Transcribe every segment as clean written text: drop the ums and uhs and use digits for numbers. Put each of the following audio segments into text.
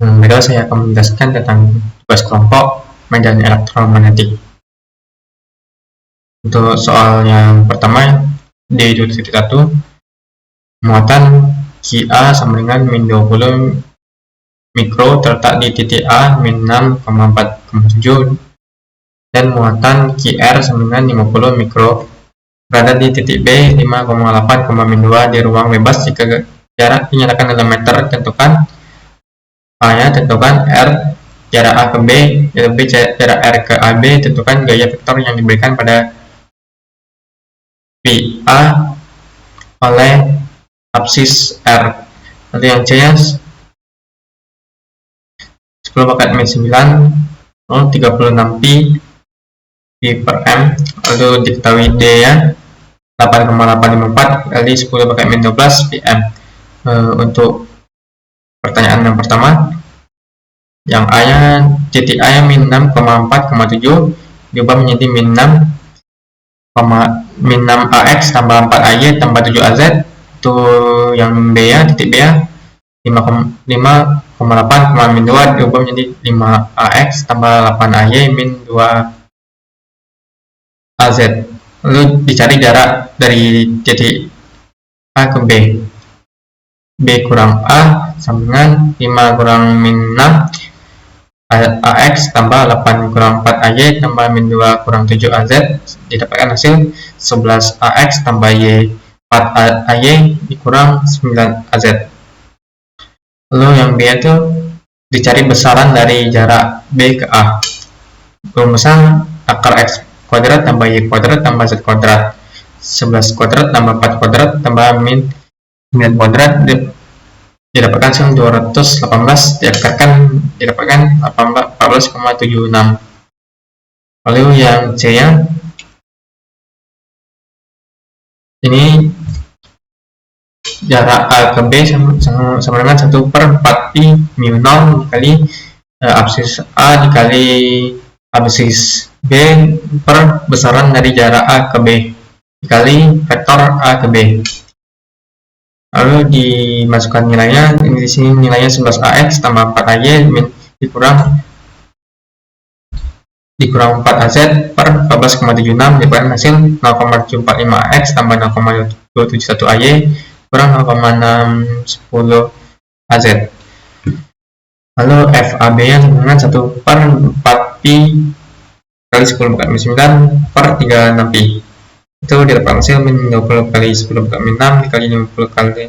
Berikut saya akan menjelaskan tentang tugas kelompok medan elektromagnetik. Untuk soal yang pertama di 2.1, muatan QA sama dengan min 20 mikro terletak di titik A min 6,4,7 dan muatan QR sama dengan 50 mikro berada di titik B 5,8,2 di ruang bebas jika jarak dinyatakan dalam meter. Tentukan A-nya, tentukan R jarak A ke B, jarak R ke AB, tentukan gaya vektor yang diberikan pada PA oleh absis R. Lalu yang C-nya 10/-9 36 pi per M. Lalu diketahui D-nya 8,854 kali 10/-12 pm. Untuk pertanyaan yang pertama, yang A-nya titik A-nya min 6,4,7 diubah menjadi min 6 AX tambah 4 AY tambah 7 AZ. Itu yang B nya, titik B nya 5,8, min 2 diubah menjadi 5 AX tambah 8 AY min 2 AZ. Lalu dicari jarak dari titik A ke B. B kurang A sama dengan 5 kurang min 6 AX tambah 8 kurang 4 AY tambah min 2 kurang 7 AZ, didapatkan hasil 11 AX tambah Y 4 AY dikurang 9 AZ. Lalu yang B itu dicari besaran dari jarak B ke A. Rumusan akar X kuadrat tambah Y kuadrat tambah Z kuadrat, 11 kuadrat tambah 4 kuadrat tambah min 9 kuadrat didapatkan hasil 218, didapatkan 14,76. Lalu yang C nya ini jarak A ke B sama dengan 1/4 pi mu 0 dikali absis A dikali absis B per besaran dari jarak A ke B dikali vektor A ke B. Lalu dimasukkan nilainya, di sini nilainya 11 AX tambah 4 AY dikurang 4 AZ per 14,76 diberikan hasil 0,745 AX tambah 0,271 AY kurang 0,610 AZ. Lalu FAB nya dengan 1/4 pi kali 10/9 per 36 pi. Itu didapatkan hasil min 20 kali 10/6 dikali 50 kali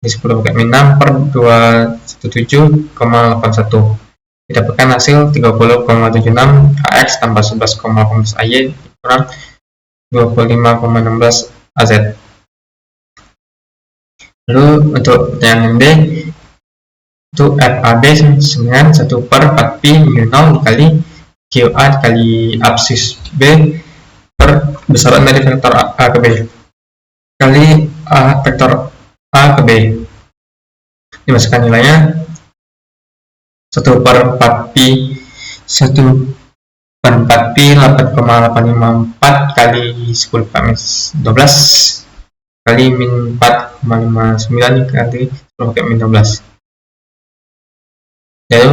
10/6 per 217,81. Didapatkan hasil 30,76 AX tambah 11,18 AY kurang 25,16 AZ. Lalu untuk pertanyaan D, itu FAB dengan 1/4 pi mu 0 dikali QA dikali absis B per besaran dari vektor A ke B kali vektor A ke B. Dimasukkan nilainya 1/4 pi 8,854 kali 10/12 kali min 4,59 kali 10/12. Lalu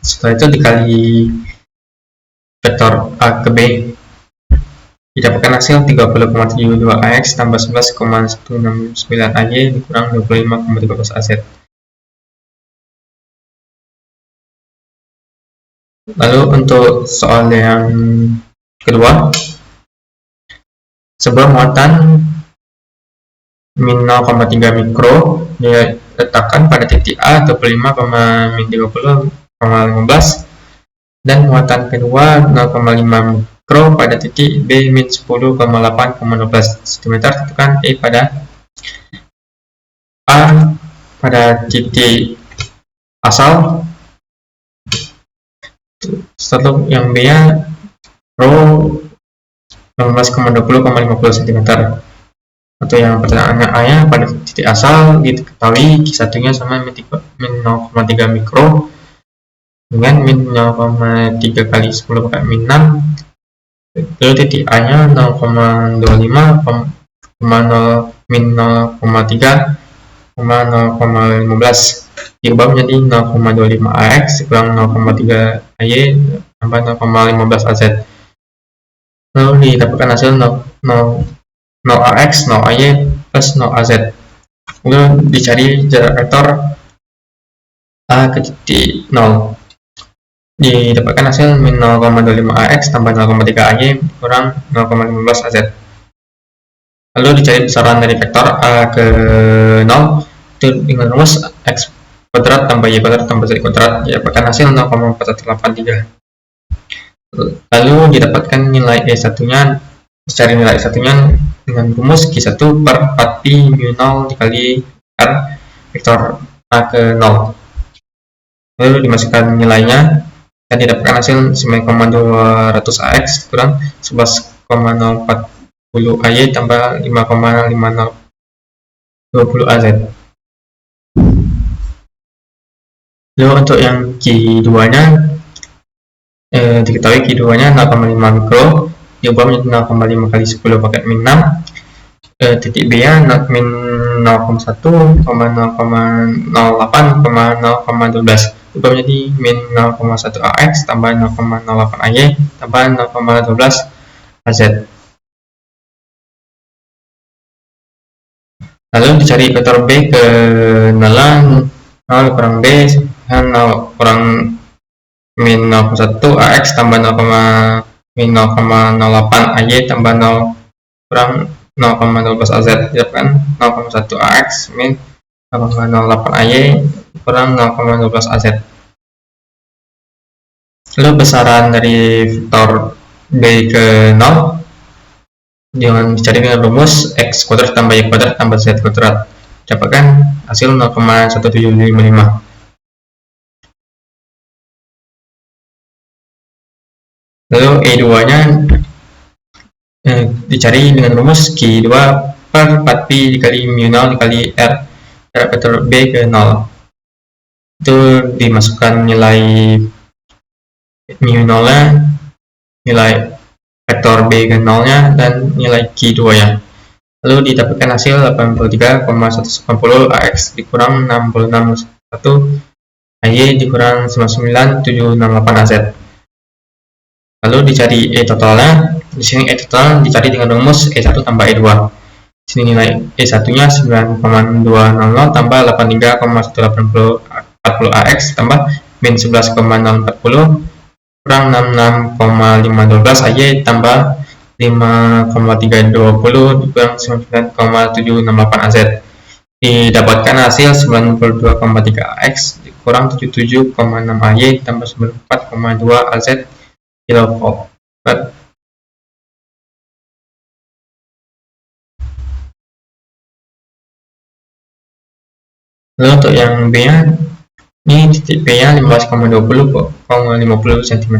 setelah itu dikali vektor A ke B, didapatkan hasil 30,72 AX tambah 11,169 AY dikurang 25,13 AZ. Lalu untuk soal yang kedua, sebuah muatan min 0,3 mikro diletakkan pada titik A 25,-30,15 dan muatan kedua 0,5 mikro pada titik B min 10,8,12 cm. Tentukan E pada A pada titik asal. Setelah yang B nya rho 16,20,50 cm. Atau yang pertanyaannya A nya pada titik asal diketahui Q1 nya sama min 0,3 mikro dengan min 0,3 kali 10/6. Lalu titik A nya 0,25, min 0,3, 0,15 diubah menjadi 0,25 AX kurang 0,3 AY tambah 0,15 AZ. Lalu didapatkan hasil 0 AX, 0 AY plus 0 AZ. Lalu dicari jarak vektor A ke titik 0. Didapatkan hasil min 0,25 AX tambah 0,3 AY kurang 0,15 AZ. Lalu dicari besaran dari vektor A ke 0 itu dengan rumus X kuadrat tambah Y kuadrat tambah Z kuadrat, didapatkan hasil 0,4183. Lalu didapatkan nilai E1 nya, dicari nilai E1 nya dengan rumus Q1 per 4pi mu 0 dikali R vektor A ke 0. Lalu dimasukkan nilainya dan didapatkan hasil 9,200 AX kurang 11,040 AY tambah 5,5020 AZ. Lalu untuk yang Q2 nya diketahui Q2 nya 0,5 mikro, diubah menjadi 0,5 kali 10 pangkat min 6. Titik B nya min 0,1, 0,08, 0,12, diubah menjadi min 0,1 AX tambah 0,08 AY tambah 0,12 AZ. Lalu dicari vektor B ke 0 kurang B 0 kurang min 0,1 AX tambah 0, min 0,08 AY tambah 0 kurang 0,12 AZ, didapatkan 0,1 AX min 0,08 AY kurang 0,12 AZ. Lalu besaran dari vektor B ke 0 dicari dengan rumus X kuadrat tambah Y kuadrat tambah Z kuadrat, dapatkan hasil 0,1755. Lalu E2 nya dicari dengan rumus Q2 per 4pi dikali mu 0 dikali R jarak vektor B ke 0. Itu dimasukkan nilai mu 0 nya, nilai vektor B ke 0 nya, dan nilai Q2 nya. Lalu didapatkan hasil 83,190 AX dikurang 661 AY dikurang 99768 AZ. Lalu dicari E totalnya. Di sini E total dicari dengan rumus E1 tambah E2. Di sini nilai E1 nya 9,200 tambah 83,180 AX tambah min 11,040 kurang 66,512 AY tambah 5,320 kurang 99,768 AZ. Didapatkan hasil 92,3 AX kurang 77,6 AY tambah 94,2 AZ kilovolt. Lalu untuk yang B nya, ini titik B nya 15,20,50 cm,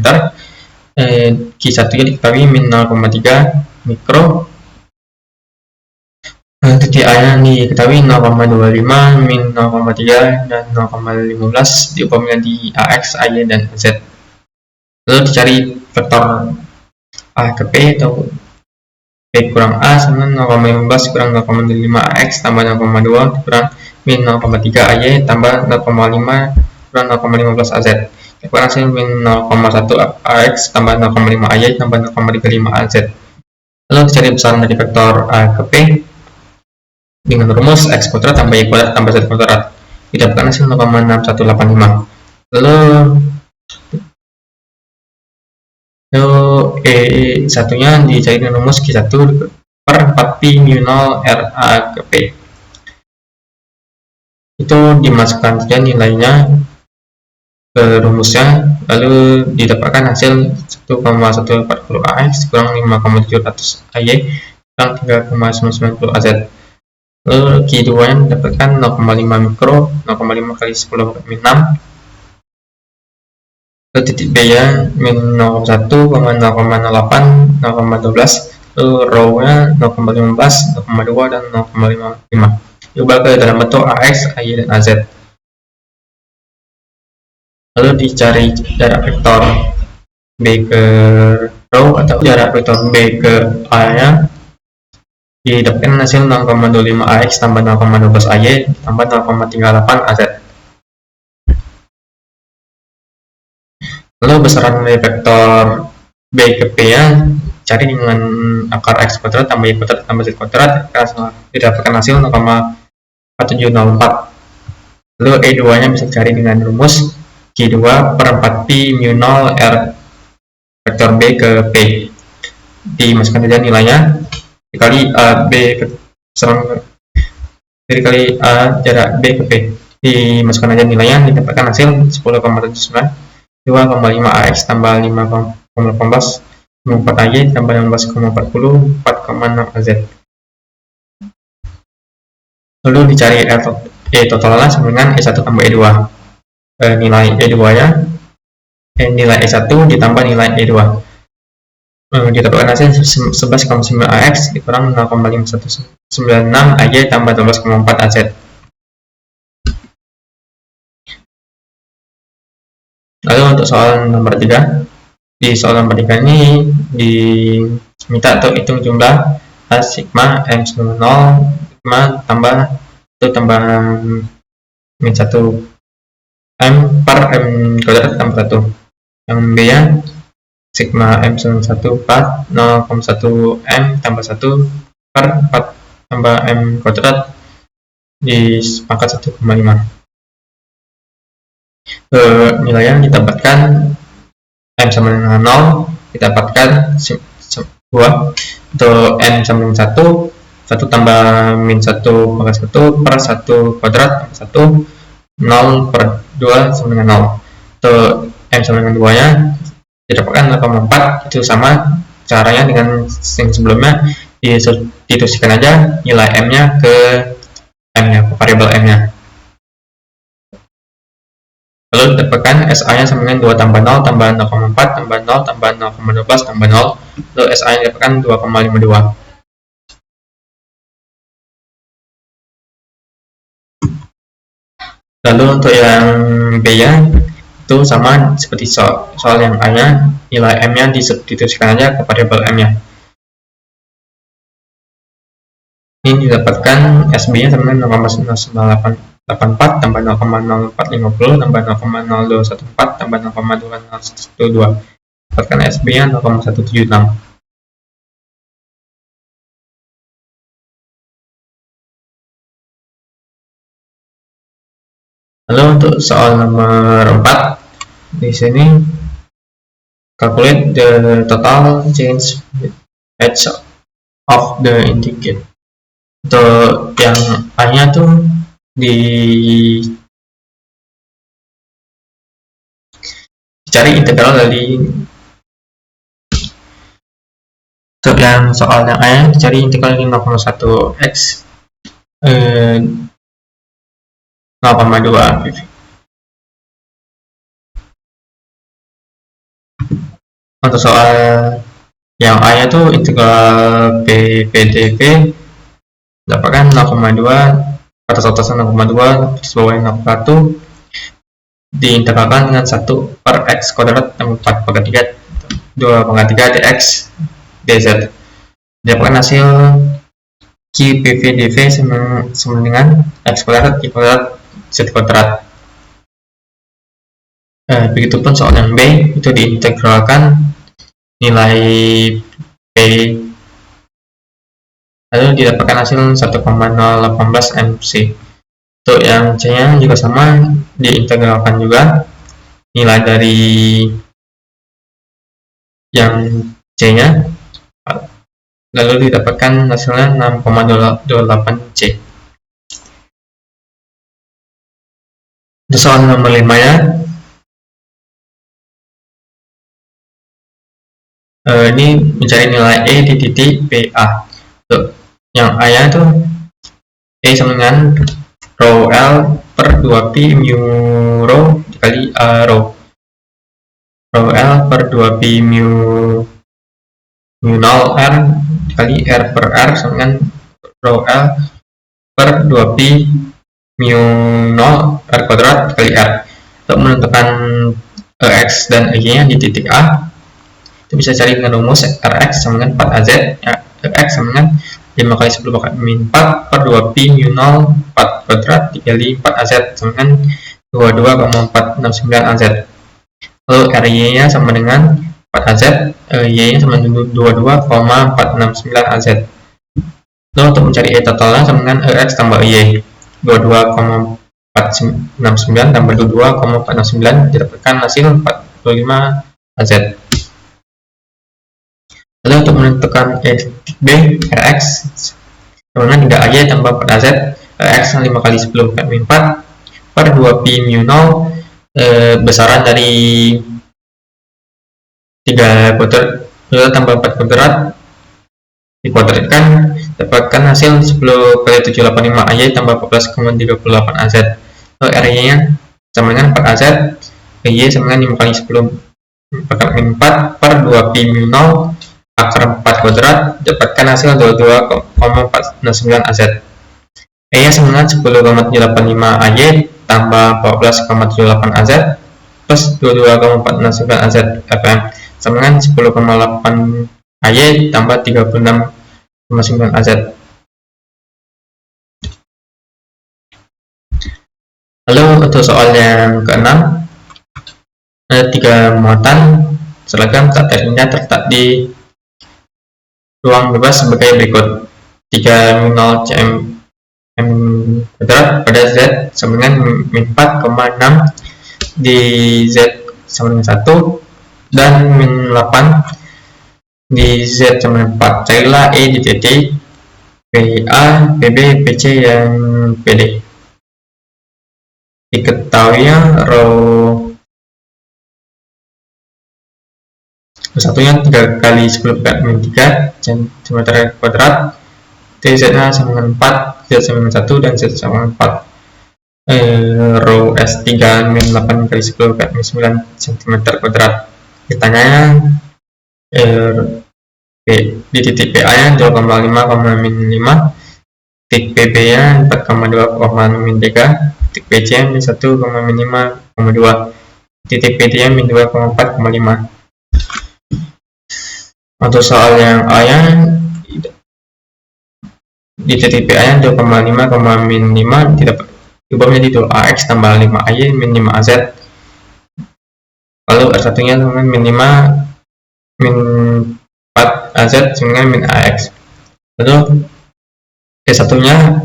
Q1 nya diketahui min 0,3 mikro, titik A nya diketahui 0,25, min 0,3 dan 0,15, diubah menjadi AX, AY, dan Z. Lalu dicari vektor A ke P atau B kurang A sama 0,15 kurang 0,5 AX tambah 0,2 kurang min 0,3 AY tambah 0,5 kurang 0,15 AZ. Dapatkan hasil min 0,1 AX tambah 0,5 AY tambah 0,35 AZ. Lalu dicari besaran dari vektor A ke P dengan rumus X kuadrat tambah Y kuadrat tambah Z kuadrat, didapatkan hasil 0,6185. Lalu E1 nya dicari dengan rumus Q1 per 4pi mu 0 R A ke P. Itu dimasukkan saja nilainya ke rumusnya, lalu didapatkan hasil 1,140 AX kurang 5,700 AY kurang 3,990 AZ. Lalu Q2 nya didapatkan 0,5 mikro, 0,5 kali 10 min 6. Lalu titik B nya min 0,1, 0,08, 0,12, lalu rho nya 0,15, 0,2 dan 0,55. Diubah ke dalam bentuk AX, AY, dan AZ. Lalu dicari jarak vektor B ke rho atau jarak vektor B ke A nya, didapatkan hasil 0,25 AX tambah 0,12 AY tambah 0,38 AZ. Lalu besaran dari vektor B ke P nya cari dengan akar X kuadrat tambah Y kuadrat tambah Z kuadrat, didapatkan hasil 0,4704. Lalu E2 nya bisa cari dengan rumus Q2 per 4Pi mu 0 R vektor B ke P. Dimasukkan saja nilainya dikali B dikali jarak B ke P. Dimasukkan aja nilainya, didapatkan hasil 10,79 2,5 AX tambah 5,18 4 AY tambah 16,40 4,6 AZ. Lalu dicari E totalnya sama dengan E1 tambah E2. Nilai E2 nya nilai E1 ditambah nilai E2. Didapatkan hasil 11,9 AX dikurang 0,5196 AY tambah 12,4 AZ. Lalu untuk soal nomor 3, di soal nomor 3 ini diminta untuk hitung jumlah sigma M0 sigma tambah 1 tambah min 1 M per M kuadrat tambah 1. Yang B nya sigma M1 4 0,1 M tambah 1 per 4 tambah M kuadrat disepakati 1,5. Nilainya didapatkan M sama dengan 0, didapatkan sebuah untuk M sama dengan 1 tambah min 1 pangkat 1 per 1 kuadrat tambah 1, 0 per 2 sama dengan 0. Untuk M sama dengan 2 nya didapatkan 0,4, itu sama caranya dengan yang sebelumnya, diduskan aja nilai M nya ke M nya, ke variabel M nya. Lalu didapatkan SA nya sama dengan 2 tambah 0 tambah 0,4 tambah 0 tambah 0,12 tambah 0. Lalu SA nya didapatkan 2,52. Lalu untuk yang B nya itu sama seperti soal yang A nya, nilai M nya dituliskan aja ke variabel M nya. Ini didapatkan SB nya sama dengan 0,0984 tambah 0,0450 tambah 0,0214 tambah 0,2012. Dapatkan SB nya 0,176. Lalu untuk soal nomor 4, di sini calculate the total change edge of the integer. Untuk yang A nya tuh dicari integral dari, untuk yang soal yang A nya dicari integral dari 0,1 X 0,2. Untuk soal yang A nya tuh integral PDV dapatkan 0,2 atas 0,2 di bawah 0,1 diintegralkan dengan 1 per X kuadrat tambah 4 pangkat 3 2 pangkat 3 dx dz. Dapatkan hasil QPV/dV sama dengan X kuadrat Y kuadrat Z kuadrat. Begitupun soal yang B, itu diintegralkan nilai P, lalu didapatkan hasil 1,018 MC. Untuk yang C nya juga sama, diintegralkan juga nilai dari yang C nya, lalu didapatkan hasilnya 6,28 C. Untuk soal nomor 5 nya, ini mencari nilai E di titik PA. Untuk yang A nya itu E sama dengan rho L per 2pi mu rho dikali rho L per 2pi mu 0 R dikali R per R sama dengan rho L per 2pi mu 0 R kuadrat dikali R. Untuk menentukan X dan Y nya di titik A, itu bisa cari dengan rumus Rx sama dengan 4AZ, ya, Rx sama dengan 5 kali 10 pangkat min 4 per 2pi mu 0 4 kuadrat dikali 4AZ sama dengan 22,469 AZ. lalu RY nya sama dengan 4AZ, Y nya sama dengan 22,469 AZ. Lalu untuk mencari E totalnya sama dengan EX tambah Y, 22,469 tambah 22,469 didapatkan hasil 45 AZ. Lalu untuk menentukan E titik B, RX sama dengan 3AY tambah 4AZ, RX 5 kali 10 min 4 per 2 pi mu 0, besaran dari 3 kuadrat tambah 4 kuadrat dikuadratkan, dapatkan hasil 10 kali 785 AY tambah 14,38 AZ. Lalu RY nya sama dengan 4 AZ, Y sama dengan 5 kali 10 min 4 per 2 pi mu 0 akar 4 kuadrat, dapatkan hasil 22,469 AZ. E nya sama dengan 10,785 AY tambah 14,78 AZ plus 22,469 AZ FM sama dengan 10,8 AY tambah 36,9 AZ. Lalu untuk soal yang keenam, ada 3 muatan seragam tak terhingga terletak di ruang bebas sebagai berikut: 3 min 0 cm m kuadrat pada Z sama dengan min 4,6 di Z sama dengan 1 dan min 8 di Z sama dengan 4. Carilah E di titik PA, PB, PC, dan PD. Diketahuinya rho satunya 3 kali 10 min 3 cm kuadrat, TZ nya sama dengan 4, Z sama dengan 1, dan Z sama dengan 4. Rho S3 min 8 kali 10 min 9 cm kuadrat. Ditanyanya di titik PA nya 2,5, min 5, titik PB nya 4,2, min 3, titik PC nya min 1, min 5,2, titik PD nya min 2,4,5. Untuk soal yang A nya di titik PA nya 2,5, min 5 didapat diubah menjadi 2AX tambah 5AY min 5AZ. Lalu R1 nya sama min 5 min 4AZ sama dengan min AX. Lalu E1 nya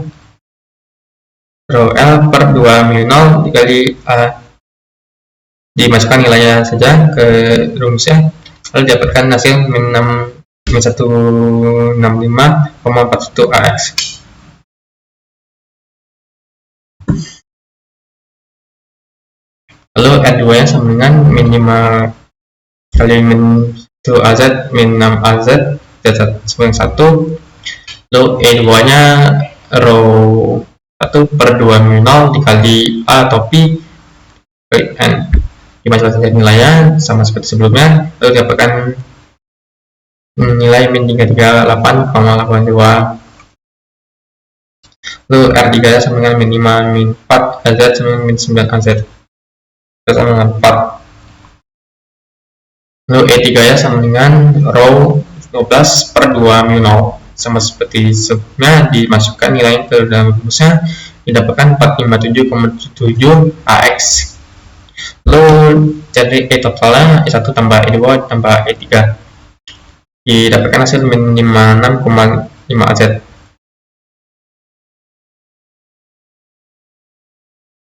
rho L per 2 mu 0 dikali A, dimasukkan nilainya saja ke rumusnya, lalu dapatkan hasil min 165,41 AX. Lalu R2 nya sama dengan min 5 kali min 2AZ min 6AZ sama dengan 1. Lalu E2 nya rho 1 per 2 mu 0 dikali A atau Pi kali N, dimasukkan saja nilainya sama seperti sebelumnya, lalu dapatkan nilai min 338,82. Lalu R3 nya sama dengan min 5 min 4 AZ sama dengan min 9 AZ sama dengan 4. Lalu E3 nya sama dengan rho 12 per 2 mu 0 sama seperti sebelumnya, dimasukkan nilainya ke dalam rumusnya, didapatkan 457,77 AX. Lalu cari E totalnya E1 tambah E2 tambah E3, didapatkan hasil min 56,5 AZ.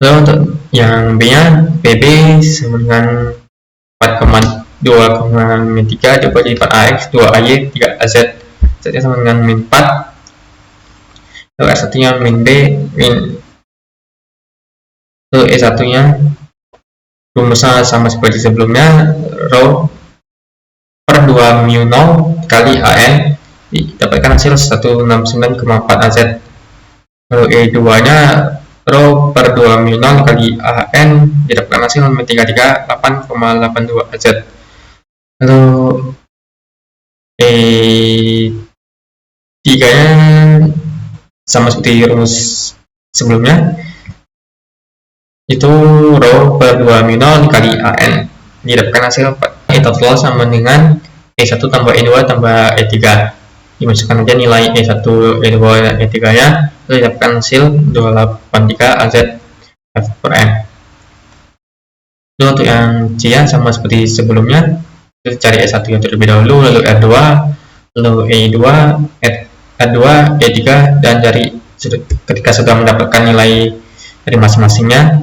Lalu untuk yang B nya, PB sama dengan 4,2 min 3 diubah jadi 4AX 2AY 3AZ, Z nya sama dengan min 4. Lalu S1 nya min B min, lalu E1 nya rumusnya sama seperti sebelumnya, rho per 2 mu 0 kali AN, didapatkan hasil 169,4 AZ. Lalu E2 nya rho per 2 mu 0 kali AN, didapatkan hasil min 338,82 AZ. Lalu E3 nya sama seperti rumus sebelumnya, itu rho per 2 mu 0 dikali AN, didapatkan hasil 4. E total sama dengan E1 tambah E2 tambah E3, dimasukkan aja nilai E1, E2, E3 nya, lalu didapatkan hasil 283 AZ F per N. Lalu untuk yang C sama seperti sebelumnya, kita cari E1 yang terlebih dahulu, lalu R2, lalu E2, R2, E3, dan dari ketika sudah mendapatkan nilai dari masing-masingnya,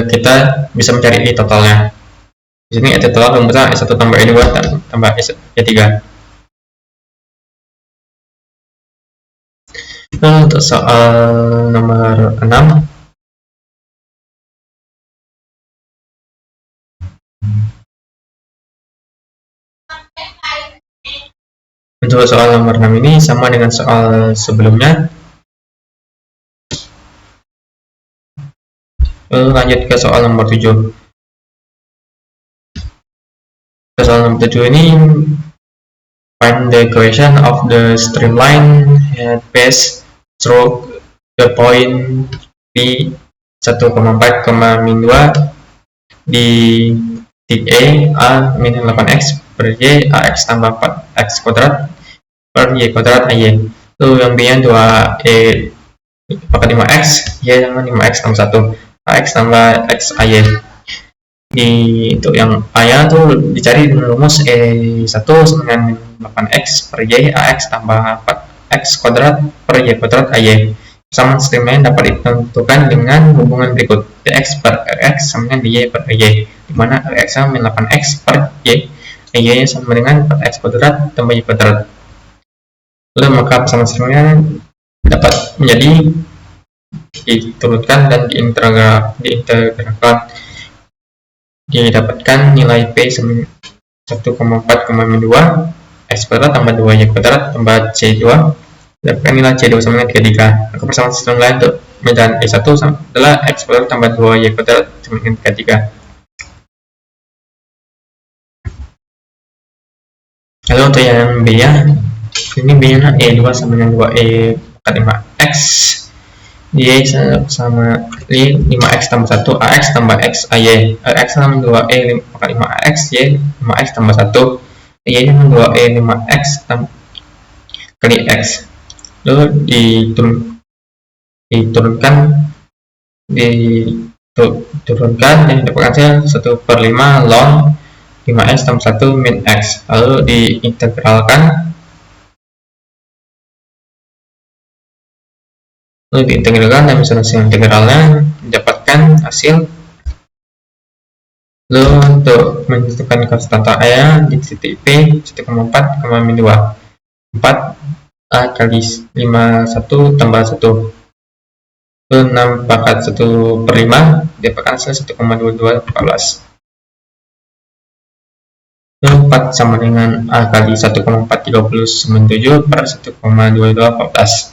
kita bisa mencari di totalnya. Di sini E total rumusnya E1 tambah E2 tambah E3. Lalu untuk soal nomor 6, untuk soal nomor 6 ini sama dengan soal sebelumnya. Lalu lanjut ke soal nomor 7. Soal nomor 7 ini find the equation of the streamline head path through the point P 1,4, min 2 di titik A min 8x per Y, AX tambah 4x kuadrat per Y kuadrat AY. Lalu yang B nya 2E pangkat 5x, Y sama 5x tambah 1, AX tambah X AY. Untuk yang A nya tuh dicari dengan rumus E1 sama dengan 8x per Y, AX tambah 4x kuadrat per Y kuadrat AY. Sama streamline dapat ditentukan dengan hubungan berikut: dx per rx sama dengan dy per ry, di mana rx sama dengan 8x per y, y sama dengan 4x kuadrat tambah y kuadrat. Lalu maka pasangan streamline dapat menjadi diturunkan dan diintegralkan, didapatkan nilai p sama 1,4, min 2 x kuadrat tambah 2y kuadrat tambah c2, dapatkan nilai C2 sama dengan 33. Maka persamaan sistem lain untuk medan E1 adalah X kuadrat tambah 2Y kuadrat sama dengan 33. Lalu untuk yang B nya, ini B nya E2 sama dengan 2E pangkat 5X, Y sama 5X tambah 1, AX tambah X AY, AX sama 2E pangkat 5X, Y 5X tambah 1, Y sama 2E 5X kali X. Lalu diturunkan dan didapatkan 1/5 ln 5x tambah 1 min x. Lalu diintegralkan, dan misalnya hasil integralnya didapatkan hasil. Lalu untuk menentukan konstanta A nya di titik P 1,4, min 2, 4 A kali 51 tambah 1, itu 6 pangkat 1/5, didapatkan hasil 1,2214. Itu 4 sama dengan A kali 1,439 per 1,2214.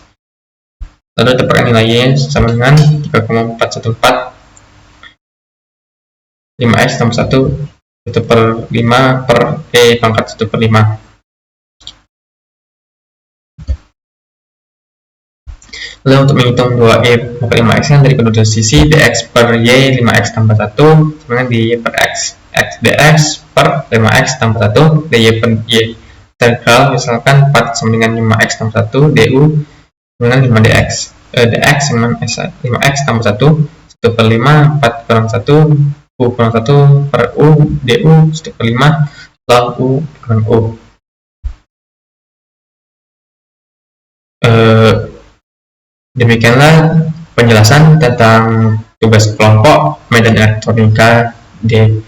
Lalu dapatkan nilainya sama dengan 3,414, 5x tambah 1, 1/5 per E pangkat 1/5. Lalu untuk menghitung 2E pangkat 5x dari kedua sisi, dx per y 5x tambah 1 sama dengan dy per x, x dx per 5x tambah 1 dy per y. Integral misalkan 4 sama dengan 5x tambah 1 du dengan 5 dx, dx sama 5x tambah 1, 1/5, 4 kurang 1, u kurang 1 per u, du 1/5 log u kurang u. Demikianlah penjelasan tentang tugas kelompok medan elektronika D.